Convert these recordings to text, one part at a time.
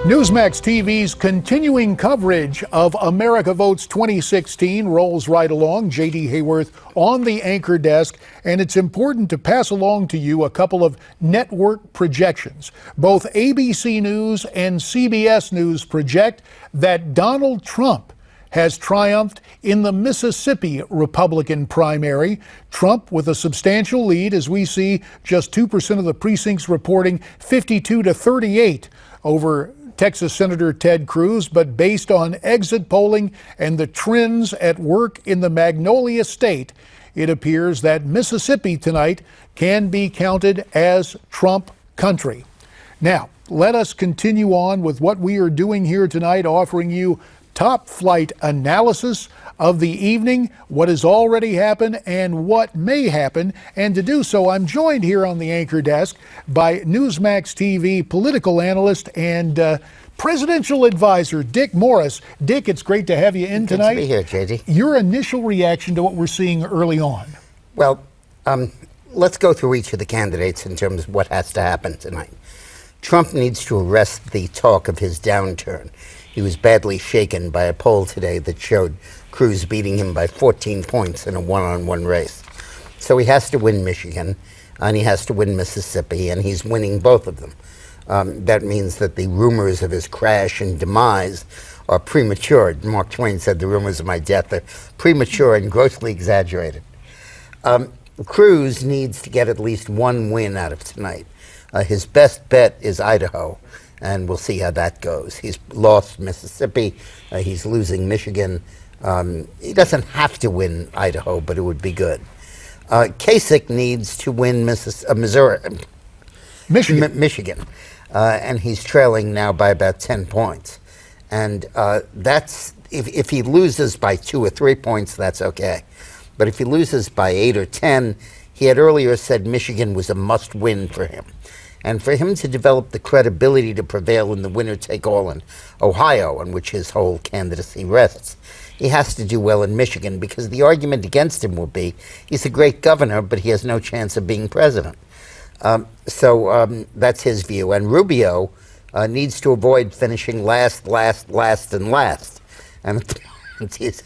Newsmax TV's continuing coverage of America Votes 2016 rolls right along. J.D. Hayworth on the anchor desk, and it's important to pass along to you a couple of network projections. Both ABC News and CBS News project that Donald Trump has triumphed in the Mississippi Republican primary. Trump with a substantial lead, as we see just 2% of the precincts reporting 52-38 over Texas Senator Ted Cruz, but based on exit polling and the trends at work in the Magnolia State, it appears that Mississippi tonight can be counted as Trump country. Now, let us continue on with what we are doing here tonight, offering you top flight analysis of the evening, what has already happened and what may happen. And to do so, I'm joined here on the anchor desk by Newsmax TV political analyst and presidential advisor Dick Morris. Dick, it's great to have you in tonight. Good to be here, JD. Your initial reaction to what we're seeing early on? Well, let's go through each of the candidates in terms of what has to happen tonight. Trump needs to arrest the talk of his downturn. He was badly shaken by a poll today that showed Cruz beating him by 14 points in a one-on-one race. So he has to win Michigan, and he has to win Mississippi, and he's winning both of them. That means that the rumors of his crash and demise are premature. Mark Twain said the rumors of my death are premature and grossly exaggerated. Cruz needs to get at least one win out of tonight. His best bet is Idaho, and we'll see how that goes. He's lost Mississippi. He's losing Michigan. He doesn't have to win Idaho, but it would be good. Kasich needs to win Michigan. And he's trailing now by about 10 points. And that's if he loses by 2 or 3 points, that's okay. But if he loses by 8 or 10, he had earlier said Michigan was a must-win for him. And for him to develop the credibility to prevail in the winner-take-all in Ohio, on which his whole candidacy rests, he has to do well in Michigan, because the argument against him will be he's a great governor, but he has no chance of being president. So that's his view. And Rubio needs to avoid finishing last. And at the moment, he's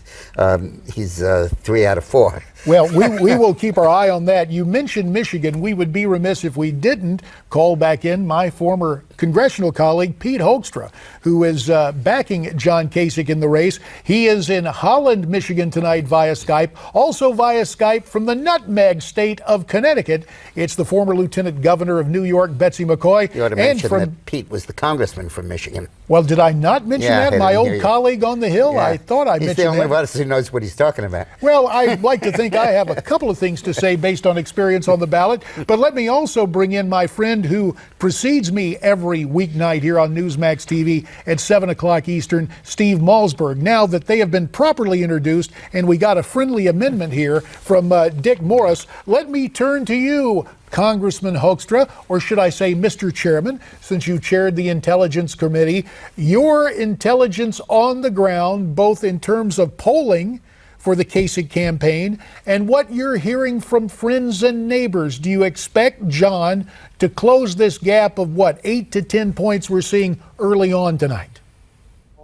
3 out of 4. Well, we will keep our eye on that. You mentioned Michigan. We would be remiss if we didn't call back in my former congressional colleague, Pete Hoekstra, who is backing John Kasich in the race. He is in Holland, Michigan tonight via Skype. Also via Skype from the nutmeg state of Connecticut, it's the former Lieutenant Governor of New York, Betsy McCaughey. You ought to mention that Pete was the congressman from Michigan. Well, did I not mention that? My old colleague on the Hill? Yeah. I thought I mentioned that. He's the only one who knows what he's talking about. Well, I'd like to think I have a couple of things to say based on experience on the ballot, but let me also bring in my friend who precedes me every weeknight here on Newsmax TV at 7 o'clock Eastern, Steve Malzberg. Now that they have been properly introduced and we got a friendly amendment here from Dick Morris, let me turn to you, Congressman Hoekstra, or should I say Mr. Chairman, since you chaired the Intelligence Committee. Your intelligence on the ground, both in terms of polling for the Kasich campaign and what you're hearing from friends and neighbors. Do you expect John to close this gap of 8 to 10 points we're seeing early on tonight?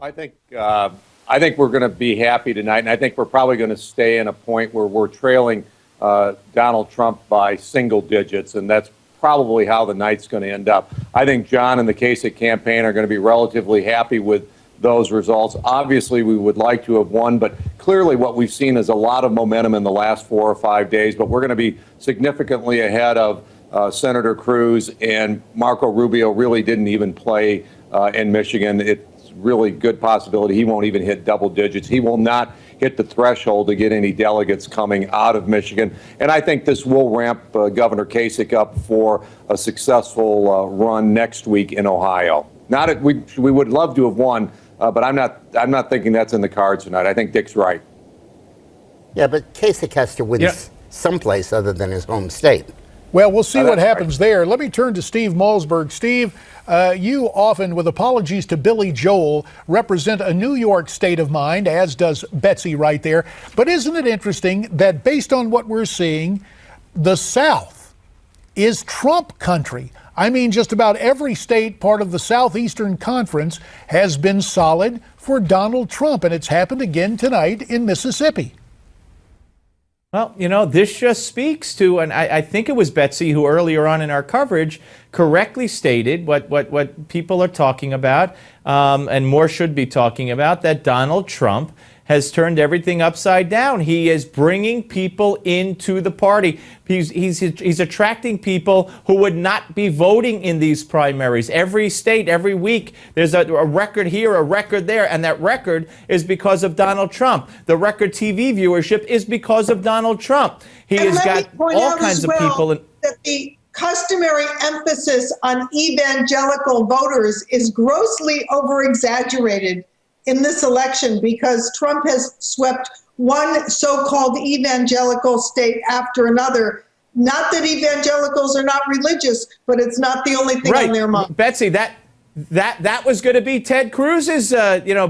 I think we're going to be happy tonight, and I think we're probably going to stay in a point where we're trailing Donald Trump by single digits, and that's probably how the night's going to end up. I think John and the Kasich campaign are going to be relatively happy with those results. Obviously, we would like to have won, but clearly what we've seen is a lot of momentum in the last 4 or 5 days, but we're going to be significantly ahead of Senator Cruz, and Marco Rubio really didn't even play in Michigan. It's really good possibility he won't even hit double digits. He will not hit the threshold to get any delegates coming out of Michigan. And I think this will ramp Governor Kasich up for a successful run next week in Ohio. We would love to have won, but I'm not thinking that's in the cards tonight. I think Dick's right. Yeah, but Kasich has to win someplace other than his home state. Well, we'll see what happens there. Let me turn to Steve Malzberg. Steve, you often, with apologies to Billy Joel, represent a New York state of mind, as does Betsy right there. But isn't it interesting that based on what we're seeing, the South is Trump country. I mean, just about every state part of the Southeastern Conference has been solid for Donald Trump, and it's happened again tonight in Mississippi. Well, this just speaks to, and I think it was Betsy who earlier on in our coverage correctly stated what people are talking about, and more should be talking about, that Donald Trump has turned everything upside down. He is bringing people into the party. He's attracting people who would not be voting in these primaries. Every state, every week, there's a record here, a record there, and that record is because of Donald Trump. The record TV viewership is because of Donald Trump. He has got all kinds of people. That the customary emphasis on evangelical voters is grossly over-exaggerated in this election, because Trump has swept one so-called evangelical state after another. Not that evangelicals are not religious, but it's not the only thing on their mind. Betsy, that was going to be Ted Cruz's,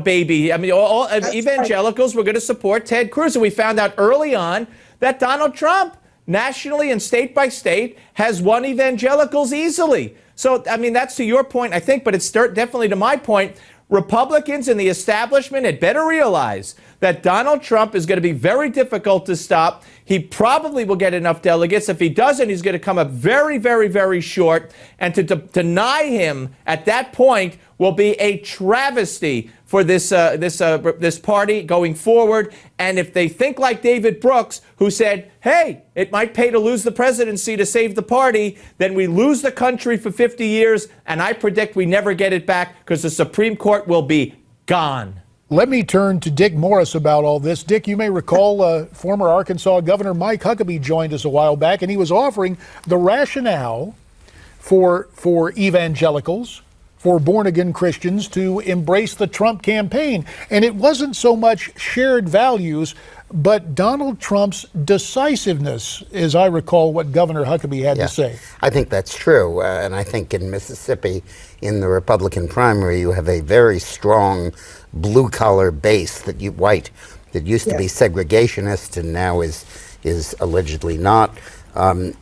baby. I mean, all evangelicals were going to support Ted Cruz, and we found out early on that Donald Trump, nationally and state by state, has won evangelicals easily. So, I mean, that's to your point, I think, but it's definitely to my point. Republicans in the establishment had better realize that Donald Trump is going to be very difficult to stop. He probably will get enough delegates. If he doesn't, he's going to come up very, very, very short. And to deny him at that point will be a travesty for this party going forward. And if they think like David Brooks, who said, hey, it might pay to lose the presidency to save the party, then we lose the country for 50 years, and I predict we never get it back because the Supreme Court will be gone. Let me turn to Dick Morris about all this. Dick, you may recall former Arkansas Governor Mike Huckabee joined us a while back, and he was offering the rationale for evangelicals, for born-again Christians to embrace the Trump campaign. And it wasn't so much shared values, but Donald Trump's decisiveness, as I recall what Governor Huckabee had to say. I think that's true. And I think in Mississippi, in the Republican primary, you have a very strong blue-collar base that used to be segregationist and now is allegedly not. And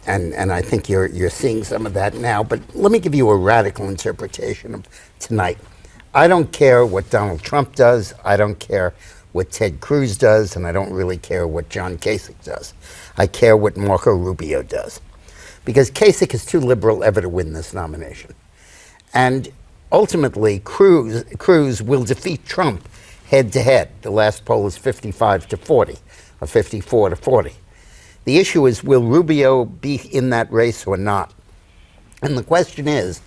I think you're seeing some of that now. But let me give you a radical interpretation of tonight. I don't care what Donald Trump does. I don't care what Ted Cruz does. And I don't really care what John Kasich does. I care what Marco Rubio does. Because Kasich is too liberal ever to win this nomination. And ultimately, Cruz will defeat Trump head-to-head. The last poll is 55-40, or 54-40. The issue is, will Rubio be in that race or not? And the question is,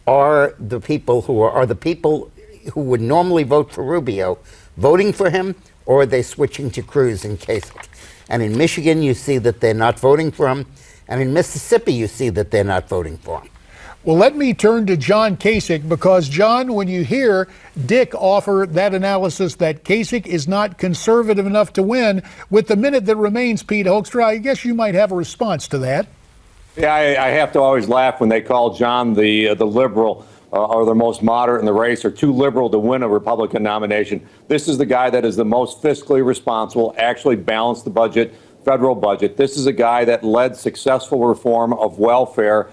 are the people who would normally vote for Rubio voting for him, or are they switching to Cruz and Kasich? And in Michigan, you see that they're not voting for him. And in Mississippi, you see that they're not voting for him. Well, let me turn to John Kasich, because, John, when you hear Dick offer that analysis that Kasich is not conservative enough to win, with the minute that remains, Pete Hoekstra, I guess you might have a response to that. Yeah, I have to always laugh when they call John the liberal or the most moderate in the race, or too liberal to win a Republican nomination. This is the guy that is the most fiscally responsible, actually balanced the budget, federal budget. This is a guy that led successful reform of welfare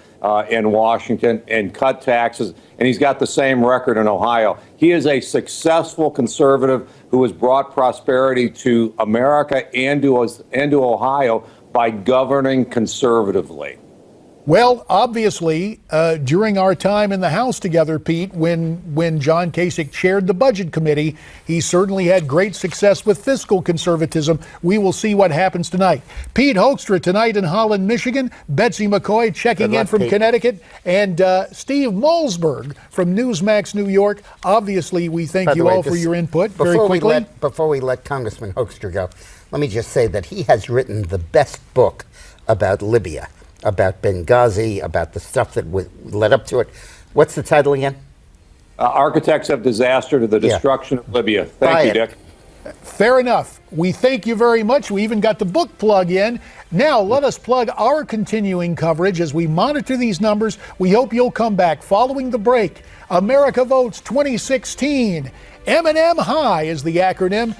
in Washington and cut taxes, and he's got the same record in Ohio. He is a successful conservative who has brought prosperity to America and to Ohio by governing conservatively. Well, obviously, during our time in the House together, Pete, when John Kasich chaired the Budget Committee, he certainly had great success with fiscal conservatism. We will see what happens tonight. Pete Hoekstra tonight in Holland, Michigan. Betsy McCaughey checking in from Connecticut. And Steve Malzberg from Newsmax, New York. Obviously, we thank you all for your input. Very quickly. Before we let Congressman Hoekstra go, let me just say that he has written the best book about Libya, about Benghazi, about the stuff that led up to it. What's the title again? Architects of Disaster to the Destruction of Libya. Thank you, Dick. Fair enough. We thank you very much. We even got the book plug in. Now, let us plug our continuing coverage as we monitor these numbers. We hope you'll come back following the break. America Votes 2016. M&M High is the acronym.